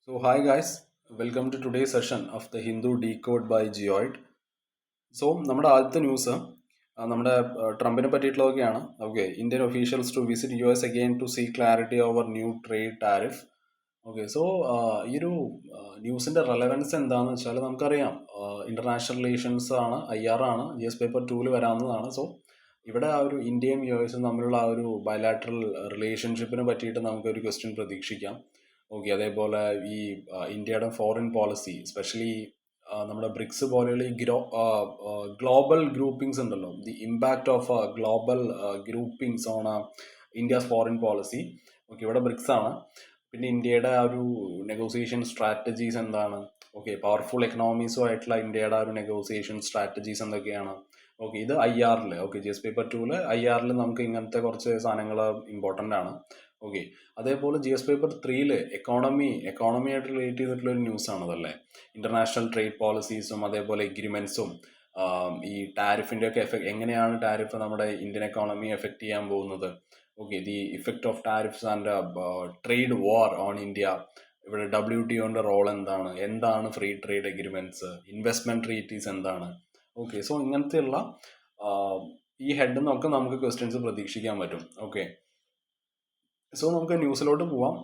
Hi guys, welcome to today's session of the Hindu Decode by Geoid. നമ്മുടെ ആദ്യത്തെ news നമ്മുടെ ട്രംപിനെ പറ്റിയിട്ടുള്ളതൊക്കെയാണ്. Okay, Indian officials to visit US again to see clarity over new trade tariff. Okay, ഈ ഒരു ന്യൂസിന്റെ relevance എന്താണെന്ന് വെച്ചാൽ നമുക്കറിയാം, ഇന്റർനാഷണൽ റിലേഷൻസ് ആണ്, IR ആണ്, GS പേപ്പർ 2 വരാവുന്നതാണ്. ഇവിടെ ആ ഒരു ഇന്ത്യയും US തമ്മിലുള്ള ആ ഒരു ബയലാട്രൽ റിലേഷൻഷിപ്പിനെ പറ്റിയിട്ട് നമുക്കൊരു ക്വസ്റ്റ്യൻ പ്രതീക്ഷിക്കാം. ഓക്കെ, അതേപോലെ ഈ ഇന്ത്യയുടെ ഫോറിൻ പോളിസി, എസ്പെഷ്യലി നമ്മുടെ ബ്രിക്സ് പോലെയുള്ള ഈ ഗ്ലോബൽ ഗ്രൂപ്പിംഗ്സ് ഉണ്ടല്ലോ, the impact of global groupings on India's foreign policy. Okay, ഇവിടെ ബ്രിക്സ് ആണ്. പിന്നെ ഇന്ത്യയുടെ ആ ഒരു നെഗോസിയേഷൻ സ്ട്രാറ്റജീസ് എന്താണ്? ഓക്കെ, പവർഫുൾ എക്കണോമീസുമായിട്ടുള്ള ഇന്ത്യയുടെ ആ ഒരു നെഗോസിയേഷൻ സ്ട്രാറ്റജീസ് എന്തൊക്കെയാണ്? ഓക്കെ, ഇത് IR okay, GS paper 2 IR നമുക്ക് ഇങ്ങനത്തെ കുറച്ച് സാധനങ്ങൾ ഇമ്പോർട്ടൻ്റ് ആണ്. ഓക്കെ, അതേപോലെ GS പേപ്പർ 3 എക്കോണമിയായിട്ട് റിലേറ്റ് ചെയ്തിട്ടുള്ള ഒരു ന്യൂസ് ആണ് അതല്ലേ. ഇന്റർനാഷണൽ ട്രേഡ് പോളിസീസും അതേപോലെ എഗ്രിമെന്റ്സും ഈ ടാരിഫിന്റെ ഒക്കെ എഫക്ട്, എങ്ങനെയാണ് ടാരിഫ് നമ്മുടെ ഇന്ത്യൻ എക്കോണമി എഫക്ട് ചെയ്യാൻ പോകുന്നത്? Okay, the effect of tariffs and trade war on India. ഇവിടെ WTOന്റെ റോൾ എന്താണ് free trade agreements, investment treaties എന്താണ്? ഓക്കെ, ഇങ്ങനത്തെയുള്ള ഈ ഹെഡ് നിന്നൊക്കെ നമുക്ക് ക്വസ്റ്റ്യൻസ് പ്രതീക്ഷിക്കാൻ പറ്റും. ഓക്കെ, നമുക്ക് ന്യൂസിലോട്ട് പോവാം.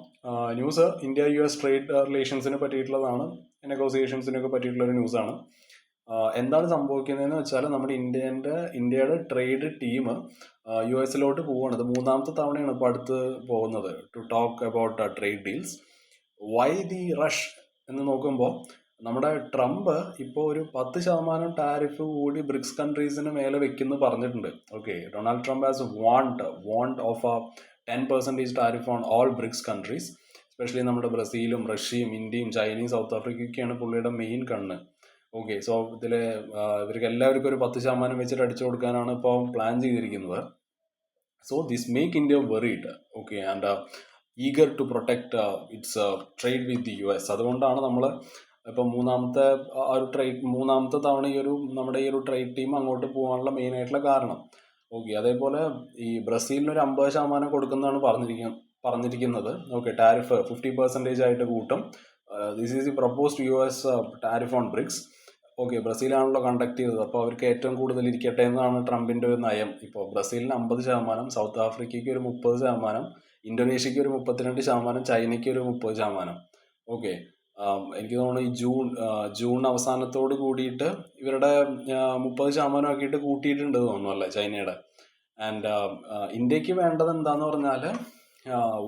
ന്യൂസ് ഇന്ത്യ US ട്രേഡ് റിലേഷൻസിനെ പറ്റിയിട്ടുള്ളതാണ്, നെഗോസിയേഷൻസിനൊക്കെ പറ്റിയിട്ടുള്ള ഒരു ന്യൂസാണ്. എന്താണ് സംഭവിക്കുന്നതെന്ന് വെച്ചാൽ, നമ്മുടെ ഇന്ത്യയുടെ ട്രേഡ് ടീം US പോവുകയാണ്. ഇത് മൂന്നാമത്തെ തവണയാണ് ഇപ്പോൾ അടുത്ത് പോകുന്നത് to talk about trade deals. Why the rush എന്ന് നോക്കുമ്പോൾ, നമ്മുടെ ട്രംപ് ഇപ്പോൾ ഒരു 10% ടാരിഫ് കൂടി ബ്രിക്സ് കൺട്രീസിന് മേലെ വെക്കുന്നു പറഞ്ഞിട്ടുണ്ട്. Okay, Donald Trump has want of a 10% tariff on all BRICS countries. Especially നമ്മുടെ ബ്രസീലും റഷ്യയും ഇന്ത്യയും ചൈനയും സൗത്ത് ആഫ്രിക്കയൊക്കെയാണ് പുള്ളിയുടെ മെയിൻ കണ്ണ്. ഓക്കെ, ഇവർക്ക് എല്ലാവർക്കും ഒരു 10% വെച്ചിട്ട് അടിച്ചു കൊടുക്കാനാണ് ഇപ്പോൾ പ്ലാൻ ചെയ്തിരിക്കുന്നത്. This make India worried. Okay, and eager to protect its trade with the US. അതുകൊണ്ടാണ് നമ്മൾ ഇപ്പം മൂന്നാമത്തെ തവണ നമ്മുടെ ഈ ഒരു ട്രേഡ് ടീം അങ്ങോട്ട് പോകാനുള്ള മെയിൻ ആയിട്ടുള്ള കാരണം. ഓക്കെ, അതേപോലെ ഈ ബ്രസീലിന് ഒരു 50% കൊടുക്കുന്നതാണ് പറഞ്ഞിരിക്കുന്നത്. ഓക്കെ, ടാരിഫ് 50% ആയിട്ട് കൂട്ടും. This is the proposed US tariff on BRICS. Okay, ബ്രസീലാണല്ലോ കണ്ടക്ട് ചെയ്തത്, അപ്പോൾ അവർക്ക് ഏറ്റവും കൂടുതൽ ഇരിക്കട്ടെ എന്നാണ് ട്രംപിന്റെ ഒരു നയം. ഇപ്പോൾ ബ്രസീലിന് 50%, സൗത്ത് ആഫ്രിക്കയ്ക്ക് ഒരു 30%, ഇന്തോനേഷ്യക്ക് ഒരു 32%, ചൈനയ്ക്ക് ഒരു 30%. ഓക്കെ, എനിക്ക് തോന്നുന്നു ഈ ജൂൺ അവസാനത്തോട് കൂടിയിട്ട് ഇവരുടെ 30% ആക്കിയിട്ട് കൂട്ടിയിട്ടുണ്ട് തോന്നുന്നു അല്ലേ, ചൈനയുടെ. ആൻഡ് ഇന്ത്യക്ക് വേണ്ടത് എന്താന്ന് പറഞ്ഞാൽ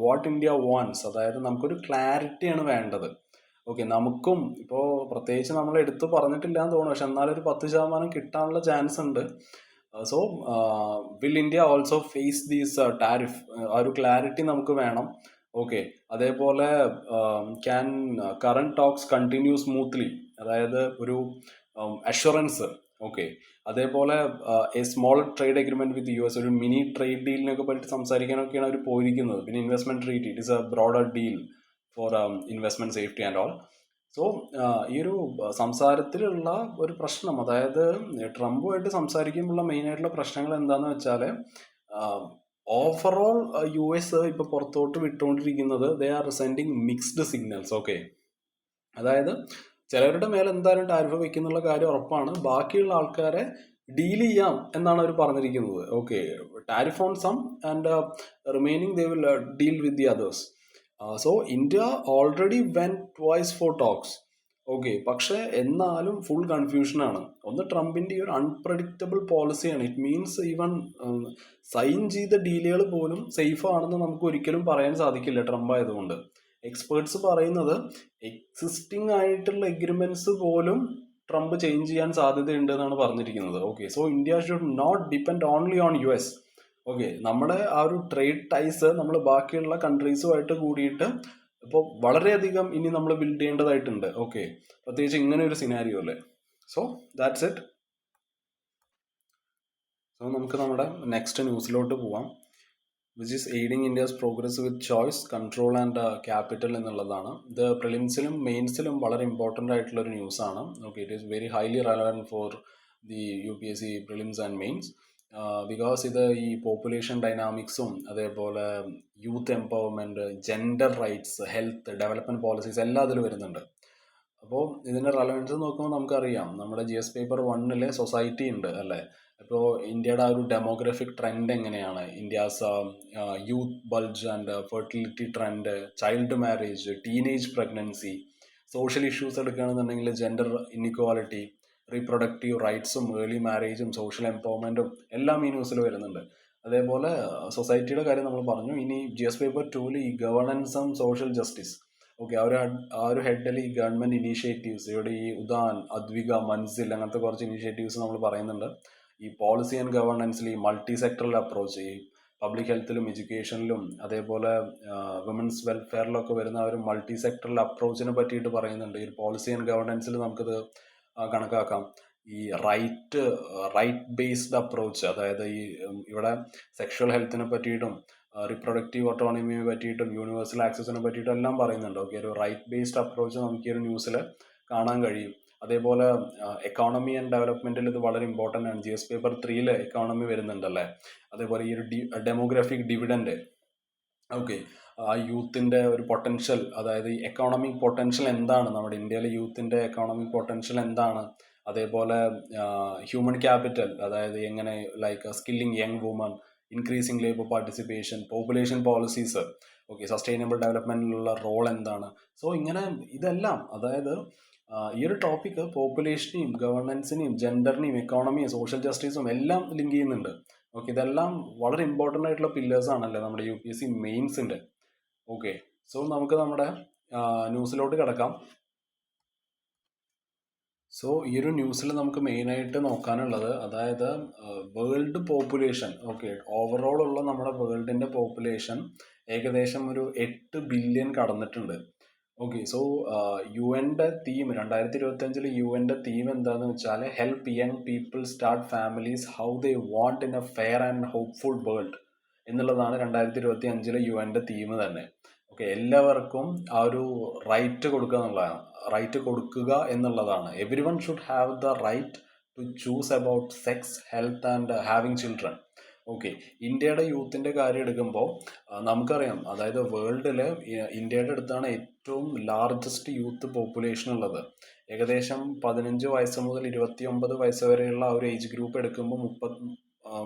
വാട്ട് ഇന്ത്യ വാണ്ട്സ്, അതായത് നമുക്കൊരു ക്ലാരിറ്റിയാണ് വേണ്ടത്. ഓക്കെ, നമുക്കും ഇപ്പോൾ പ്രത്യേകിച്ച് നമ്മൾ എടുത്തു പറഞ്ഞിട്ടില്ല എന്ന് തോന്നുന്നു, പക്ഷെ എന്നാലും ഒരു 10% കിട്ടാനുള്ള ചാൻസ് ഉണ്ട്. Will India also face these tariff? ആ ഒരു ക്ലാരിറ്റി നമുക്ക് വേണം. ഓക്കെ, അതേപോലെ can current talks continue smoothly, അതായത് ഒരു അഷുറൻസ്. ഓക്കെ, അതേപോലെ a small trade agreement with US, ഒരു മിനി ട്രേഡ് ഡീലിനൊക്കെ പറ്റി സംസാരിക്കാനൊക്കെയാണ് അവർ പോയിരിക്കുന്നത്. പിന്നെ investment treaty, it is a broader deal for investment safety and all. ഈ ഒരു സംസാരത്തിലുള്ള ഒരു പ്രശ്നം, അതായത് ട്രംപുമായിട്ട് സംസാരിക്കുമ്പോഴുള്ള മെയിൻ ആയിട്ടുള്ള പ്രശ്നങ്ങൾ എന്താന്ന് വെച്ചാൽ, ഓവറോൾ US ഇപ്പൊ പുറത്തോട്ട് വിട്ടുകൊണ്ടിരിക്കുന്നത് they are sending mixed signals. Okay, അതായത് ചിലരുടെ മേലെ എന്തായാലും ടാരിഫ് വെക്കുന്നുള്ള കാര്യം ഉറപ്പാണ്, ബാക്കിയുള്ള ആൾക്കാരെ ഡീൽ ചെയ്യാം എന്നാണ് അവർ പറഞ്ഞിരിക്കുന്നത്. Okay, tariff on some and remaining they will deal with the others. India already went twice for talks. Okay, പക്ഷെ എന്നാലും ഫുൾ കൺഫ്യൂഷനാണ്. ഒന്ന്, ട്രംപിന്റെ ഈ ഒരു അൺപ്രഡിക്റ്റബിൾ പോളിസിയാണ്. ഇറ്റ് മീൻസ് ഈവൻ സൈൻ ചെയ്ത ഡീലുകൾ പോലും സേഫ് ആണെന്ന് നമുക്ക് ഒരിക്കലും പറയാൻ സാധിക്കില്ല ട്രംപ് ആയതുകൊണ്ട്. എക്സ്പേർട്സ് പറയുന്നത് എക്സിസ്റ്റിംഗ് ആയിട്ടുള്ള എഗ്രിമെന്റ്സ് പോലും ട്രംപ് ചേഞ്ച് ചെയ്യാൻ സാധ്യതയുണ്ട് എന്നാണ് പറഞ്ഞിരിക്കുന്നത്. Okay, India should not depend only on US. Okay, നമ്മുടെ ആ ഒരു ട്രേഡ് ടൈസ് നമ്മൾ ബാക്കിയുള്ള കൺട്രീസുമായിട്ട് കൂടിയിട്ട് ഇപ്പോൾ വളരെയധികം ഇനി നമ്മൾ ബിൽഡ് ചെയ്യേണ്ടതായിട്ടുണ്ട്. ഓക്കെ, പ്രത്യേകിച്ച് ഇങ്ങനെ ഒരു സിനാരിയോ അല്ലേ. That's it. നമുക്ക് നമ്മുടെ നെക്സ്റ്റ് ന്യൂസിലോട്ട് പോവാം, which is aiding India's progress with choice, control and capital എന്നുള്ളതാണ്. ഇത് പ്രിലിംസിലും മെയിൻസിലും വളരെ ഇമ്പോർട്ടൻ്റ് ആയിട്ടുള്ള ഒരു ന്യൂസാണ്. Okay, it is very highly relevant for the UPSC prelims and mains. Because ഇത് ഈ പോപ്പുലേഷൻ ഡൈനാമിക്സും അതേപോലെ youth empowerment, gender rights, health, development policies എല്ലാം അതിൽ വരുന്നുണ്ട്. അപ്പോൾ ഇതിൻ്റെ റെലവൻസ് നോക്കുമ്പോൾ നമുക്കറിയാം, നമ്മുടെ GS പേപ്പർ 1 സൊസൈറ്റി ഉണ്ട് അല്ലേ. അപ്പോൾ ഇന്ത്യയുടെ ആ ഒരു ഡെമോഗ്രഫിക് ട്രെൻഡ് എങ്ങനെയാണ്, India's youth bulge and fertility trend, child marriage, teenage pregnancy, social issues എടുക്കുകയാണെന്നുണ്ടെങ്കിൽ ജെൻഡർ ഇൻഇക്വാലിറ്റി, റീപ്രൊഡക്റ്റീവ് റൈറ്റ്സും ഏർലി മാരേജും സോഷ്യൽ എംപവർമെൻറ്റും എല്ലാം ഈ ന്യൂസിൽ വരുന്നുണ്ട്. അതേപോലെ സൊസൈറ്റിയുടെ കാര്യം നമ്മൾ പറഞ്ഞു. ഇനി GS പേപ്പർ 2 ഈ governance and social justice, okay, ആ ഒരു ഹെഡിൽ ഈ ഗവൺമെൻറ് ഇനീഷ്യേറ്റീവ്സ്, ഇവിടെ ഈ ഉദാൻ, അദ്വിക, മൻസിൽ അങ്ങനത്തെ കുറച്ച് ഇനീഷ്യേറ്റീവ്സ് നമ്മൾ പറയുന്നുണ്ട്. ഈ പോളിസി ആൻഡ് ഗവേണൻസിൽ ഈ മൾട്ടി സെക്ടറൽ അപ്രോച്ച്, ഈ പബ്ലിക് ഹെൽത്തിലും എഡ്യൂക്കേഷനിലും അതേപോലെ വിമൻസ് വെൽഫെയറിലൊക്കെ വരുന്ന ഒരു മൾട്ടി സെക്ടറൽ അപ്രോച്ചിനെ പറ്റിയിട്ട് പറയുന്നുണ്ട്. ഈ പോളിസി ആൻഡ് ഗവേണൻസിൽ നമുക്കിത് കണക്കാക്കാം. ഈ റൈറ്റ് ബേസ്ഡ് അപ്രോച്ച്, അതായത് ഈ ഇവിടെ സെക്ഷൽ ഹെൽത്തിനെ പറ്റിയിട്ടും റിപ്രൊഡക്റ്റീവ് ഓട്ടോണമിയെ പറ്റിയിട്ടും യൂണിവേഴ്സൽ ആക്സസിനെ പറ്റിയിട്ടും എല്ലാം പറയുന്നുണ്ട്. ഓക്കെ, ഒരു റൈറ്റ് ബേസ്ഡ് അപ്രോച്ച് നമുക്ക് ഈ ഒരു ന്യൂസിൽ കാണാൻ കഴിയും. അതേപോലെ എക്കോണമി ആൻഡ് ഡെവലപ്മെൻറ്റിൽ ഇത് വളരെ ഇമ്പോർട്ടൻ്റ് ആണ്. GS പേപ്പർ 3 എക്കോണമി വരുന്നുണ്ടല്ലേ. അതേപോലെ ഈ ഒരു ഡെമോഗ്രഫിക് ഡിവിഡൻഡ്, ഓക്കെ, ആ യൂത്തിൻ്റെ ഒരു പൊട്ടൻഷ്യൽ, അതായത് ഈ എക്കോണമിക് പൊട്ടൻഷ്യൽ എന്താണ്, നമ്മുടെ ഇന്ത്യയിലെ യൂത്തിൻ്റെ എക്കോണമിക് പൊട്ടൻഷ്യൽ എന്താണ്, അതേപോലെ ഹ്യൂമൻ ക്യാപിറ്റൽ, അതായത് എങ്ങനെ like skilling young woman, increasing labour participation, population policies, okay, sustainable ഡെവലപ്മെൻറ്റിലുള്ള റോൾ എന്താണ്. സോ ഇങ്ങനെ ഇതെല്ലാം, അതായത് ഈ ഒരു ടോപ്പിക്ക് പോപ്പുലേഷനെയും ഗവർണൻസിനെയും ജെൻഡറിനെയും എക്കോണമിയും സോഷ്യൽ ജസ്റ്റിസും എല്ലാം ലിങ്ക് ചെയ്യുന്നുണ്ട്. ഓക്കെ, ഇതെല്ലാം വളരെ ഇമ്പോർട്ടൻ്റ് ആയിട്ടുള്ള പില്ലേഴ്സ് ആണല്ലേ നമ്മുടെ UPSC മെയിൻസിൻ്റെ. ഓക്കെ, സോ നമുക്ക് നമ്മുടെ ന്യൂസിലോട്ട് കിടക്കാം. സോ ഈ ഒരു ന്യൂസിൽ നമുക്ക് മെയിനായിട്ട് നോക്കാനുള്ളത്, അതായത് വേൾഡ് പോപ്പുലേഷൻ, ഓക്കെ, ഓവറോൾ ഉള്ള നമ്മുടെ വേൾഡിൻ്റെ പോപ്പുലേഷൻ ഏകദേശം ഒരു 8 ബില്യൺ കടന്നിട്ടുണ്ട്. ഓക്കെ, സോ UN-ന്റെ തീം 2025 UN-ന്റെ തീം എന്താണെന്ന് വെച്ചാൽ help young people start families how they want in a fair and hopeful world എന്നുള്ളതാണ് 2025 UN-ന്റെ തീം തന്നെ. ഓക്കെ, എല്ലാവർക്കും ആ ഒരു റൈറ്റ് കൊടുക്കുക എന്നുള്ളതാണ്. Everyone should have the right to choose about sex, health and having children. Okay, ഇന്ത്യയുടെ യൂത്തിൻ്റെ കാര്യം എടുക്കുമ്പോൾ നമുക്കറിയാം, അതായത് വേൾഡിൽ ഇന്ത്യയുടെ അടുത്താണ് ഏറ്റവും ലാർജസ്റ്റ് യൂത്ത് പോപ്പുലേഷൻ ഉള്ളത്. ഏകദേശം 15 വയസ്സ് മുതൽ 29 വയസ്സ് വരെയുള്ള ആ ഒരു ഏജ് ഗ്രൂപ്പ് എടുക്കുമ്പോൾ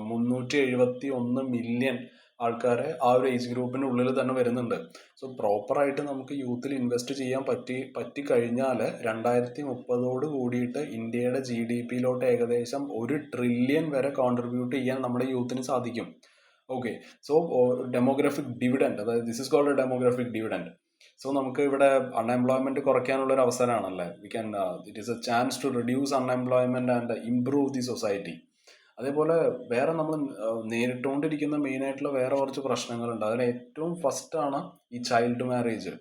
371 മില്യൺ ആൾക്കാരെ ആ ഒരു ഏജ് ഗ്രൂപ്പിനുള്ളിൽ തന്നെ വരുന്നുണ്ട്. സോ പ്രോപ്പറായിട്ട് നമുക്ക് യൂത്തിൽ ഇൻവെസ്റ്റ് ചെയ്യാൻ പറ്റിക്കഴിഞ്ഞാൽ 2030 കൂടിയിട്ട് ഇന്ത്യയുടെ GDP-യിലോട്ട് ഏകദേശം 1 ട്രില്യൺ വരെ കോൺട്രിബ്യൂട്ട് ചെയ്യാൻ നമ്മുടെ യൂത്തിന് സാധിക്കും. ഓക്കെ, സോ ഡെമോഗ്രഫിക് ഡിവിഡൻഡ്, അതായത് this is called a demographic dividend. So നമുക്ക് ഇവിടെ അൺഎംപ്ലോയ്മെന്റ് കുറയ്ക്കാനുള്ള ഒരു അവസരമാണല്ലേ. It is a chance to reduce unemployment and improve the society. അതേപോലെ വേറെ നമ്മൾ നേരിട്ടുകൊണ്ടിരിക്കുന്ന മെയിനായിട്ടുള്ള വേറെ കുറച്ച് പ്രശ്നങ്ങളുണ്ട്. അതിൽ ഏറ്റവും ഫസ്റ്റാണ് ഈ ചൈൽഡ് മാരേജ്.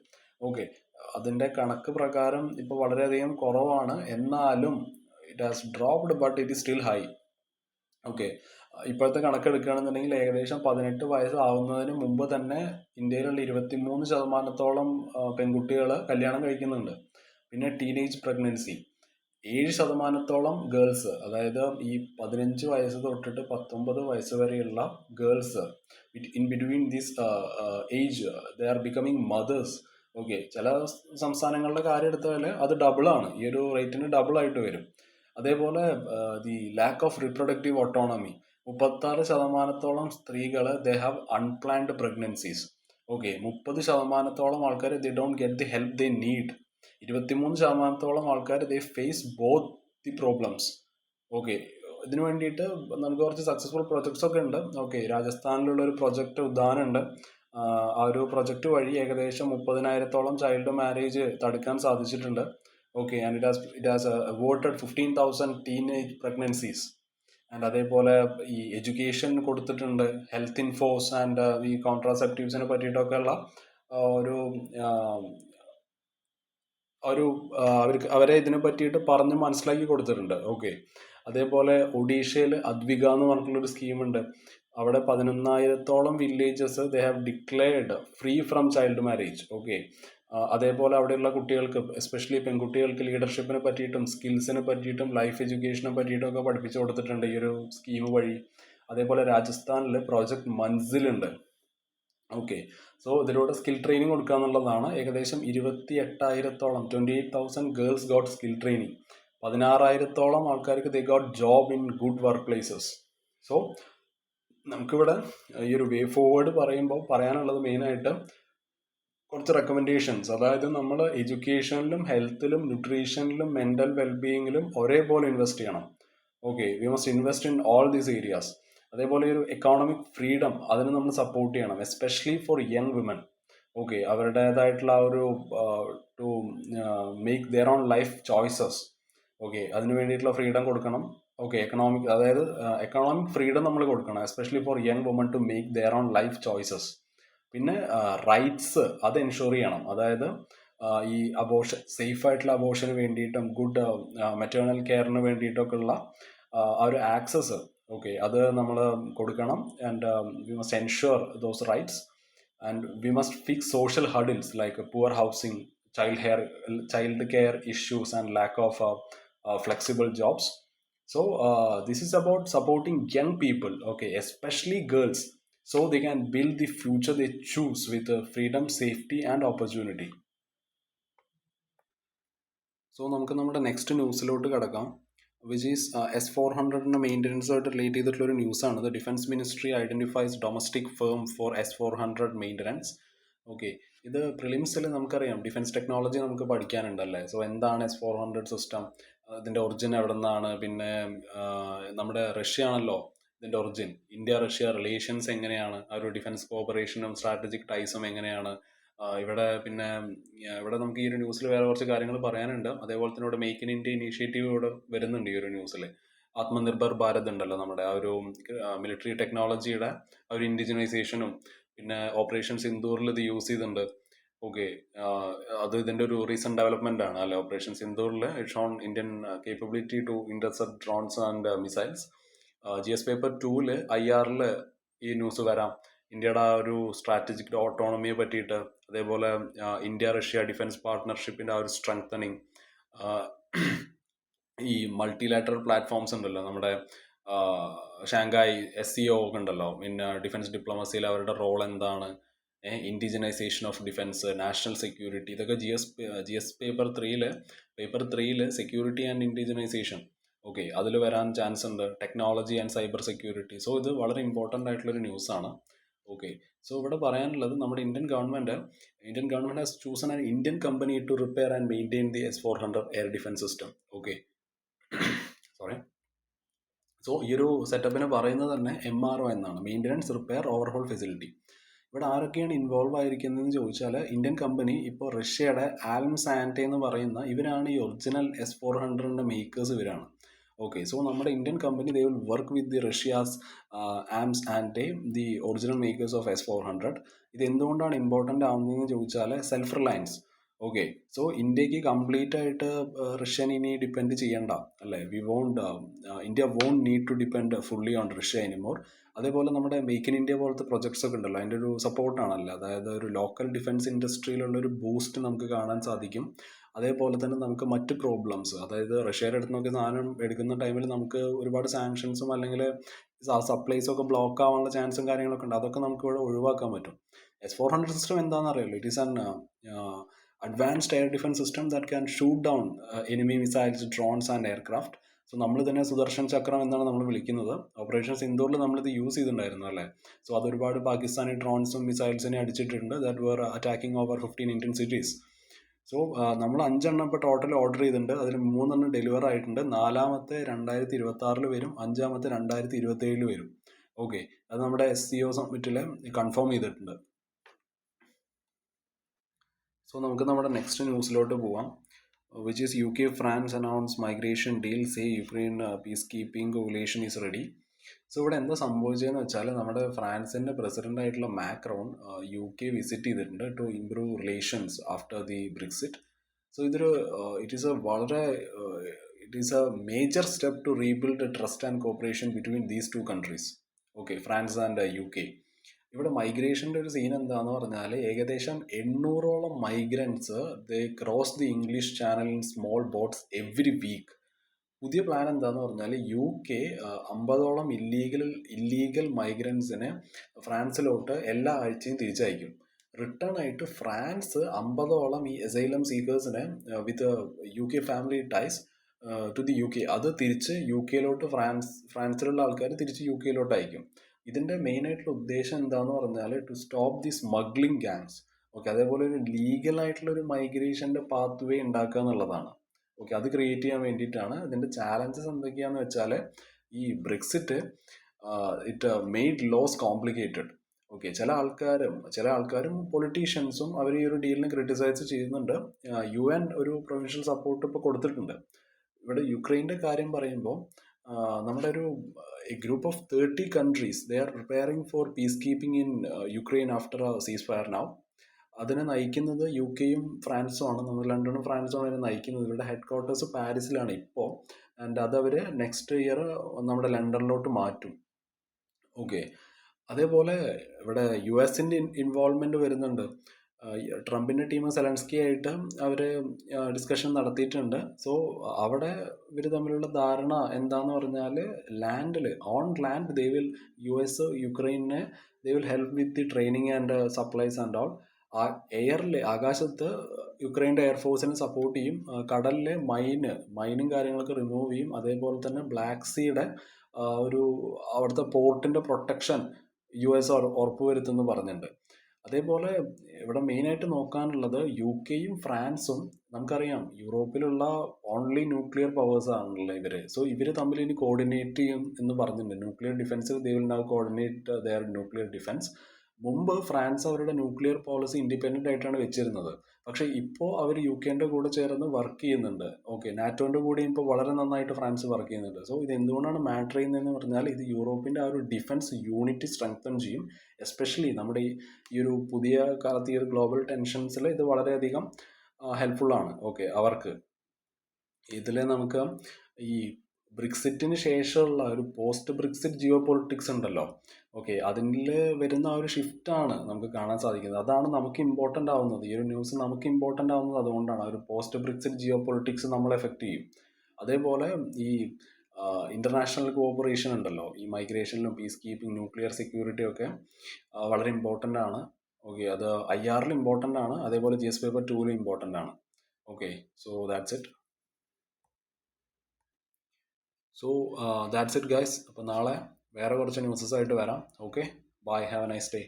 ഓക്കെ, അതിൻ്റെ കണക്ക് പ്രകാരം ഇപ്പോൾ വളരെയധികം കുറവാണ്, എന്നാലും it has dropped but it is still high. Okay, ഇപ്പോഴത്തെ കണക്കെടുക്കുകയാണെന്നുണ്ടെങ്കിൽ ഏകദേശം 18 വയസ്സാവുന്നതിന് മുമ്പ് തന്നെ ഇന്ത്യയിലുള്ള 23% പെൺകുട്ടികൾ കല്യാണം കഴിക്കുന്നുണ്ട്. പിന്നെ ടീനേജ് പ്രഗ്നൻസി 7% ഗേൾസ്, അതായത് ഈ 15 വയസ്സ് തൊട്ടിട്ട് 19 വയസ്സ് വരെയുള്ള girls in between this age they are becoming mothers. Okay, ചില സംസ്ഥാനങ്ങളുടെ കാര്യം എടുത്താൽ അത് ഡബിളാണ്, ഈ ഒരു റേറ്റിന് ഡബിൾ ആയിട്ട് വരും. അതേപോലെ the lack of reproductive autonomy, 36% സ്ത്രീകൾ they have unplanned pregnancies. Okay, 30% ആൾക്കാർ they don't get the help they need. 23% ആൾക്കാർ they face both the problems. Okay, ഇതിനു വേണ്ടിയിട്ട് നമുക്ക് കുറച്ച് സക്സസ്ഫുൾ പ്രൊജക്ട്സ് ഒക്കെ ഉണ്ട്. ഓക്കെ, രാജസ്ഥാനിലുള്ള ഒരു പ്രൊജക്റ്റ് ഉദാൻ ഉണ്ട്. ആ ഒരു പ്രൊജക്റ്റ് വഴി ഏകദേശം 30,000-ഓളം ചൈൽഡ് മാരേജ് തടുക്കാൻ സാധിച്ചിട്ടുണ്ട്. Okay, and it has avoided 15,000 teenage pregnancies. And അതേപോലെ ഈ എഡ്യൂക്കേഷൻ കൊടുത്തിട്ടുണ്ട്, ഹെൽത്ത് ഇൻഫോസ് ആൻഡ് ഈ കോൺട്രാസെപ്റ്റീവ്സിനെ പറ്റിയിട്ടൊക്കെയുള്ള ഒരു അവരെ ഇതിനെ പറ്റിയിട്ട് പറഞ്ഞ് മനസ്സിലാക്കി കൊടുത്തിട്ടുണ്ട്. ഓക്കെ, അതേപോലെ ഒഡീഷയിൽ അദ്വിക എന്ന് പറഞ്ഞിട്ടുള്ളൊരു സ്കീമുണ്ട്. അവിടെ 11,000-ഓളം villages they have declared free from child marriage. Okay, അതേപോലെ അവിടെയുള്ള കുട്ടികൾക്ക്, എസ്പെഷ്യലി പെൺകുട്ടികൾക്ക്, ലീഡർഷിപ്പിനെ പറ്റിയിട്ടും സ്കിൽസിനെ പറ്റിയിട്ടും ലൈഫ് എഡ്യൂക്കേഷനെ പറ്റിയിട്ടും ഒക്കെ പഠിപ്പിച്ചു കൊടുത്തിട്ടുണ്ട് ഈ ഒരു സ്കീം വഴി. അതേപോലെ രാജസ്ഥാനിൽ പ്രോജക്റ്റ് മൻസിലുണ്ട്. ഓക്കെ, സോ ഇതിലൂടെ സ്കിൽ ട്രെയിനിങ് കൊടുക്കുക എന്നുള്ളതാണ്. ഏകദേശം 28,000-ഓളം 28,000 ഗേൾസ് ഗോട്ട് സ്കിൽ ട്രെയിനിങ്. 16,000-ഓളം ആൾക്കാർക്ക് they got job in good work places. So നമുക്കിവിടെ ഈ ഒരു വേ ഫോർവേഡ് പറയുമ്പോൾ പറയാനുള്ളത് മെയിനായിട്ട് കുറച്ച് റെക്കമെൻഡേഷൻസ്. അതായത് നമ്മൾ എഡ്യൂക്കേഷനിലും ഹെൽത്തിലും ന്യൂട്രീഷനിലും മെൻ്റൽ വെൽബീയിങ്ങിലും ഒരേപോലെ ഇൻവെസ്റ്റ് ചെയ്യണം. Okay, we must invest in all these areas. അതേപോലെ ഒരു എക്കോണമിക് ഫ്രീഡം, അതിന് നമ്മൾ സപ്പോർട്ട് ചെയ്യണം, especially for young women. Okay, അവരുടേതായിട്ടുള്ള ആ ഒരു to make their own life choices. Okay, അതിന് വേണ്ടിയിട്ടുള്ള ഫ്രീഡം കൊടുക്കണം. ഓക്കെ, അതായത് എക്കണോമിക് ഫ്രീഡം നമ്മൾ കൊടുക്കണം, especially for young woman to make their own life choices. പിന്നെ റൈറ്റ്സ് അത് എൻഷുർ ചെയ്യണം. അതായത് ഈ സേഫ് ആയിട്ടുള്ള അബോഷന് വേണ്ടിയിട്ടും ഗുഡ് മെറ്റേണൽ കെയറിന് വേണ്ടിയിട്ടൊക്കെ ഉള്ള ആ ഒരു ആക്സസ്, ഓക്കെ, അത് നമ്മൾ കൊടുക്കണം. And we must ensure those rights. And we must fix social hurdles like poor housing, child care issues and lack of flexible jobs. So this is about supporting young people, okay, especially girls, so they can build the future they choose with freedom, safety and opportunity. So നമുക്ക് നമ്മുടെ next ന്യൂസിലോട്ട് കിടക്കാം, which is S-400 maintenance ആയിട്ട് relate ചെയ്തിട്ടുള്ളൊരു ന്യൂസാണ്. The defence ministry identifies domestic firm for S-400 maintenance. Okay, ഇത് പ്രിലിംസിൽ നമുക്കറിയാം, ഡിഫൻസ് ടെക്നോളജി നമുക്ക് പഠിക്കാനുണ്ടല്ലേ. സോ എന്താണ് S-400 സിസ്റ്റം, ഇതിൻ്റെ ഒറിജിൻ എവിടെ നിന്നാണ്, പിന്നെ നമ്മുടെ റഷ്യ ആണല്ലോ ഇതിൻ്റെ ഒറിജിൻ, ഇന്ത്യ റഷ്യ റിലേഷൻസ് എങ്ങനെയാണ്, ആ ഒരു ഡിഫൻസ് കോഓപ്പറേഷനും സ്ട്രാറ്റജിക് ടൈസും എങ്ങനെയാണ് ഇവിടെ. പിന്നെ ഇവിടെ നമുക്ക് ഈ ഒരു ന്യൂസിൽ വേറെ കുറച്ച് കാര്യങ്ങൾ പറയാനുണ്ട്. അതേപോലെ തന്നെ ഇവിടെ മേക്ക് ഇൻ ഇന്ത്യ ഇനീഷ്യേറ്റീവ് ഇവിടെ വരുന്നുണ്ട് ഈ ഒരു ന്യൂസിൽ. ആത്മനിർഭർ ഭാരത് ഉണ്ടല്ലോ, നമ്മുടെ ആ ഒരു മിലിറ്ററി ടെക്നോളജിയുടെ ആ ഒരു ഇൻഡിജിനൈസേഷനും, പിന്നെ ഓപ്പറേഷൻ സിന്ദൂറിൽ ഇത് യൂസ് ചെയ്തിട്ടുണ്ട്. ഓക്കെ, അത് ഇതിൻ്റെ ഒരു റീസെൻറ്റ് ഡെവലപ്മെൻ്റ് ആണ് അല്ലെ. ഓപ്പറേഷൻ സിന്ദൂറിൽ it's on Indian capability to intercept drones and missiles. GS paper 2-ൽ IR-ൽ ഈ ന്യൂസ് വരാം, ഇന്ത്യയുടെ ആ ഒരു സ്ട്രാറ്റജിക് ഓട്ടോണമിയെ പറ്റിയിട്ട്. അതേപോലെ ഇന്ത്യ റഷ്യ ഡിഫൻസ് പാർട്ട്ണർഷിപ്പിൻ്റെ ആ ഒരു സ്ട്രെങ്തനിങ്, ഈ മൾട്ടിലാറ്ററൽ പ്ലാറ്റ്ഫോംസ് ഉണ്ടല്ലോ, നമ്മുടെ ഷാങ്കായ് SCO ഒക്കെ ഉണ്ടല്ലോ, പിന്നെ ഡിഫൻസ് ഡിപ്ലോമസിയിൽ അവരുടെ റോൾ എന്താണ്, indigenisation of defence, national security, ഇതൊക്കെ GS പേപ്പർ 3-ൽ സെക്യൂരിറ്റി ആൻഡ് ഇൻഡിജിനൈസേഷൻ, ഓക്കെ, അതിൽ വരാൻ ചാൻസ് ഉണ്ട്. Technology and cyber security. So ഇത് വളരെ ഇമ്പോർട്ടൻ്റ് ആയിട്ടുള്ളൊരു ന്യൂസാണ്. ഓക്കെ, സോ ഇവിടെ പറയാനുള്ളത്, നമ്മുടെ Indian government has chosen an Indian company to repair and maintain the S-400 air defence system. Okay, sorry. So ഈ ഒരു സെറ്റപ്പിന് പറയുന്നത് തന്നെ MRO എന്നാണ്, മെയിൻ്റനൻസ് റിപ്പയർ ഓവർഹോൾ ഫെസിലിറ്റി. ഇവിടെ ആരൊക്കെയാണ് ഇൻവോൾവ് ആയിരിക്കുന്നതെന്ന് ചോദിച്ചാൽ, ഇന്ത്യൻ കമ്പനി ഇപ്പോൾ റഷ്യയുടെ ആൽംസാൻറ്റെ എന്ന് പറയുന്ന ഇവരാണ് ഈ ഒറിജിനൽ S-400 മേക്കേഴ്സ്, ഇവരാണ്. ഓക്കെ, സോ നമ്മുടെ Indian company they will work with the Russia's ആംസാൻറ്റെ, the original makers of S-400. ഇത് എന്തുകൊണ്ടാണ് ഇമ്പോർട്ടൻ്റ് ആവുന്നതെന്ന് ചോദിച്ചാൽ, സെൽഫ് റിലയൻസ്. ഓക്കെ, സോ ഇന്ത്യക്ക് കംപ്ലീറ്റ് ആയിട്ട് റഷ്യൻ ഇനി ഡിപ്പെൻഡ് ചെയ്യണ്ട അല്ലേ. India won't need to depend fully on Russia anymore. അതേപോലെ നമ്മുടെ മേക്ക് ഇൻ ഇന്ത്യ പോലത്തെ പ്രൊജക്ട്സ് ഒക്കെ ഉണ്ടല്ലോ, അതിൻ്റെ ഒരു സപ്പോർട്ടാണല്ലോ. അതായത് ഒരു ലോക്കൽ ഡിഫൻസ് ഇൻഡസ്ട്രിയിലുള്ള ഒരു ബൂസ്റ്റ് നമുക്ക് കാണാൻ സാധിക്കും. അതേപോലെ തന്നെ നമുക്ക് മറ്റ് പ്രോബ്ലംസ്, അതായത് റഷ്യയുടെ അടുത്ത് നോക്കി സാധനം എടുക്കുന്ന ടൈമിൽ നമുക്ക് ഒരുപാട് സാങ്ഷൻസും അല്ലെങ്കിൽ സപ്ലൈസും ഒക്കെ ബ്ലോക്ക് ആവാനുള്ള ചാൻസും കാര്യങ്ങളൊക്കെ ഉണ്ട്. അതൊക്കെ നമുക്ക് ഇവിടെ ഒഴിവാക്കാൻ പറ്റും. S-400 സിസ്റ്റം എന്താണെന്ന് അറിയാലോ, it is an advanced air defence system that can shoot down enemy missiles, drones and aircraft. So നമ്മൾ തന്നെ സുദർശൻ ചക്രം എന്നാണ് നമ്മൾ വിളിക്കുന്നത്. ഓപ്പറേഷൻ സിന്ദൂറിൽ നമ്മളിത് യൂസ് ചെയ്തിട്ടുണ്ടായിരുന്നു അല്ലേ. സോ അതൊരുപാട് പാകിസ്ഥാനി ഡ്രോൺസും മിസൈൽസിനെ അടിച്ചിട്ടുണ്ട്, that were attacking over 15 Indian cities. So നമ്മൾ 5 എണ്ണം ഇപ്പോൾ ടോട്ടൽ ഓർഡർ ചെയ്തിട്ടുണ്ട്, അതിൽ 3 എണ്ണം ഡെലിവർ ആയിട്ടുണ്ട്. 4-മത്തെ 2026 വരും, 5-മത്തെ 2027 വരും. ഓക്കെ, അത് നമ്മുടെ SCO സബ്മിറ്റിൽ കൺഫേം ചെയ്തിട്ടുണ്ട്. സോ നമുക്ക് നമ്മുടെ നെക്സ്റ്റ് ന്യൂസിലോട്ട് പോവാം, which is UK France announce migration deal, say Ukraine peacekeeping coalition is ready. So ഇവിടെ എന്താ സംഭവിച്ചതെന്ന് വെച്ചാൽ, നമ്മുടെ ഫ്രാൻസിൻ്റെ പ്രസിഡൻ്റ് ആയിട്ടുള്ള മാക്രോൺ UK വിസിറ്റ് ചെയ്തിട്ടുണ്ട് to improve relations after the Brexit. So ഇതൊരു it is a major step to rebuild trust and cooperation between these 2 countries. Okay, France and UK. ഇവിടെ മൈഗ്രേഷൻ്റെ ഒരു സീൻ എന്താന്ന് പറഞ്ഞാൽ, ഏകദേശം 800-ഓളം migrants they cross the English Channel in small boats every week. പുതിയ plan എന്താന്ന് പറഞ്ഞാൽ UK 50ഓളം ഇല്ലീഗൽ മൈഗ്രൻസിനെ ഫ്രാൻസിലോട്ട് എല്ലാ ആഴ്ചയും തിരിച്ചയക്കും. റിട്ടേൺ ആയിട്ട് ഫ്രാൻസ് 50ഓളം ഈ അസൈലം സീക്കേഴ്സിനെ with UK family ties to the UK അത് തിരിച്ച് UK ഫ്രാൻസിലുള്ള ആൾക്കാർ തിരിച്ച് UK അയക്കും. ഇതിൻ്റെ മെയിൻ ആയിട്ടുള്ള ഉദ്ദേശം എന്താന്ന് പറഞ്ഞാൽ to stop the smuggling gangs. Okay, അതേപോലെ ഒരു ലീഗൽ ആയിട്ടുള്ള ഒരു മൈഗ്രേഷൻ്റെ പാത്ത് വേ ഉണ്ടാക്കുക എന്നുള്ളതാണ്. ഓക്കെ, അത് ക്രിയേറ്റ് ചെയ്യാൻ വേണ്ടിയിട്ടാണ്. ഇതിൻ്റെ ചാലഞ്ചസ് എന്തൊക്കെയാണെന്ന് വെച്ചാൽ ഈ Brexit it made laws complicated. Okay, ചില ആൾക്കാരും പൊളിറ്റീഷ്യൻസും അവർ ഈ ഒരു ഡീലിനെ ക്രിട്ടിസൈസ് ചെയ്യുന്നുണ്ട്. UN ഒരു പ്രൊവിൻഷ്യൽ സപ്പോർട്ട് ഇപ്പോൾ കൊടുത്തിട്ടുണ്ട്. ഇവിടെ യുക്രൈൻ്റെ കാര്യം പറയുമ്പോൾ നമ്മുടെ ഒരു group of 30 countries they are preparing for peacekeeping in Ukraine after ceasefire now. അതിനെ നയിക്കുന്നത് UK ഫ്രാൻസും ആണ്. നമ്മൾ ലണ്ടനും ഫ്രാൻസും ആണ് അതിനെ നയിക്കുന്നത്. ഇവരുടെ ഹെഡ് ക്വാർട്ടേഴ്സ് പാരീസിലാണ് ഇപ്പോൾ. ആൻഡ് അതവർ നെക്സ്റ്റ് ഇയർ നമ്മുടെ ലണ്ടനിലോട്ട് മാറ്റും. ഓക്കെ, അതേപോലെ ഇവിടെ US-ൻ്റെ ഇൻവോൾവ്മെൻറ്റ് വരുന്നുണ്ട്. ട്രംപിൻ്റെ ടീം സെലൻസ്കി ആയിട്ട് അവർ ഡിസ്കഷൻ നടത്തിയിട്ടുണ്ട്. സോ അവിടെ ഇവർ തമ്മിലുള്ള ധാരണ എന്താന്ന് പറഞ്ഞാൽ on land they will US യുക്രൈനെ they will help with the training and supplies and all. ആകാശത്ത് യുക്രൈൻ്റെ എയർഫോഴ്സിനെ സപ്പോർട്ട് ചെയ്യും. കടലിലെ മൈനും കാര്യങ്ങളൊക്കെ റിമൂവ് ചെയ്യും. അതേപോലെ തന്നെ ബ്ലാക്ക് സീയുടെ ഒരു അവിടുത്തെ പോർട്ടിൻ്റെ പ്രൊട്ടക്ഷൻ US ഉറപ്പുവരുത്തുമെന്ന് പറഞ്ഞിട്ടുണ്ട്. അതേപോലെ ഇവിടെ മെയിനായിട്ട് നോക്കാനുള്ളത് UK-യും ഫ്രാൻസും നമുക്കറിയാം യൂറോപ്പിലുള്ള ഓൺലി ന്യൂക്ലിയർ പവേഴ്സ് ആണല്ലോ ഇവർ. സോ ഇവർ തമ്മിൽ ഇനി കോർഡിനേറ്റ് ചെയ്യും എന്ന് പറഞ്ഞിട്ടുണ്ട്. ന്യൂക്ലിയർ ഡിഫൻസിൽ they will now coordinate their nuclear defence. മുമ്പ് ഫ്രാൻസ് അവരുടെ ന്യൂക്ലിയർ പോളിസി ഇൻഡിപെൻഡൻ്റ് ആയിട്ടാണ് വെച്ചിരുന്നത്. പക്ഷേ ഇപ്പോൾ അവർ UK-ൻ്റെ കൂടെ ചേർന്ന് വർക്ക് ചെയ്യുന്നുണ്ട്. ഓക്കെ, നാറ്റോൻ്റെ കൂടെയും ഇപ്പോൾ വളരെ നന്നായിട്ട് ഫ്രാൻസ് വർക്ക് ചെയ്യുന്നുണ്ട്. സോ ഇത് എന്തുകൊണ്ടാണ് മാറ്റർ ചെയ്യുന്നതെന്ന് പറഞ്ഞാൽ ഇത് യൂറോപ്പിൻ്റെ ആ ഒരു ഡിഫൻസ് യൂണിറ്റി സ്ട്രെങ്തൻ ചെയ്യും. എസ്പെഷ്യലി നമ്മുടെ ഈ ഒരു പുതിയ കാലത്ത് ഈ ഒരു ഗ്ലോബൽ ടെൻഷൻസിൽ ഇത് വളരെയധികം ഹെൽപ്ഫുള്ളാണ്. ഓക്കെ, അവർക്ക് ഇതിൽ നമുക്ക് ഈ ബ്രിക്സിറ്റിന് ശേഷമുള്ള ഒരു പോസ്റ്റ് ബ്രിക്സിറ്റ് ജിയോ പൊളിറ്റിക്സ് ഉണ്ടല്ലോ. ഓക്കെ, അതിൽ വരുന്ന ആ ഒരു ഷിഫ്റ്റാണ് നമുക്ക് കാണാൻ സാധിക്കുന്നത്. അതാണ് നമുക്ക് ഇമ്പോർട്ടൻ്റ് ആവുന്നത്. ഈ ഒരു ന്യൂസ് നമുക്ക് ഇമ്പോർട്ടൻ്റ് ആവുന്നത് അതുകൊണ്ടാണ്. ആ ഒരു പോസ്റ്റ് ബ്രിക്സിറ്റ് ജിയോ പൊളിറ്റിക്സ് നമ്മളെ എഫക്റ്റ് ചെയ്യും. അതേപോലെ ഈ ഇൻ്റർനാഷണൽ കോഓപ്പറേഷൻ ഉണ്ടല്ലോ, ഈ മൈഗ്രേഷനിലും പീസ് കീപ്പിംഗ് ന്യൂക്ലിയർ സെക്യൂരിറ്റി ഒക്കെ വളരെ ഇമ്പോർട്ടൻ്റ് ആണ്. ഓക്കെ, അത് IR-ൽ ഇമ്പോർട്ടൻ്റ് ആണ്. അതേപോലെ GS പേപ്പർ 2-ലും ഇമ്പോർട്ടൻ്റ് ആണ്. Okay, so that's it. So that's it guys. അപ്പോൾ നാളെ വേറെ കുറച്ച് ന്യൂസസ് ആയിട്ട് വരാം. Okay, bye, have a nice day.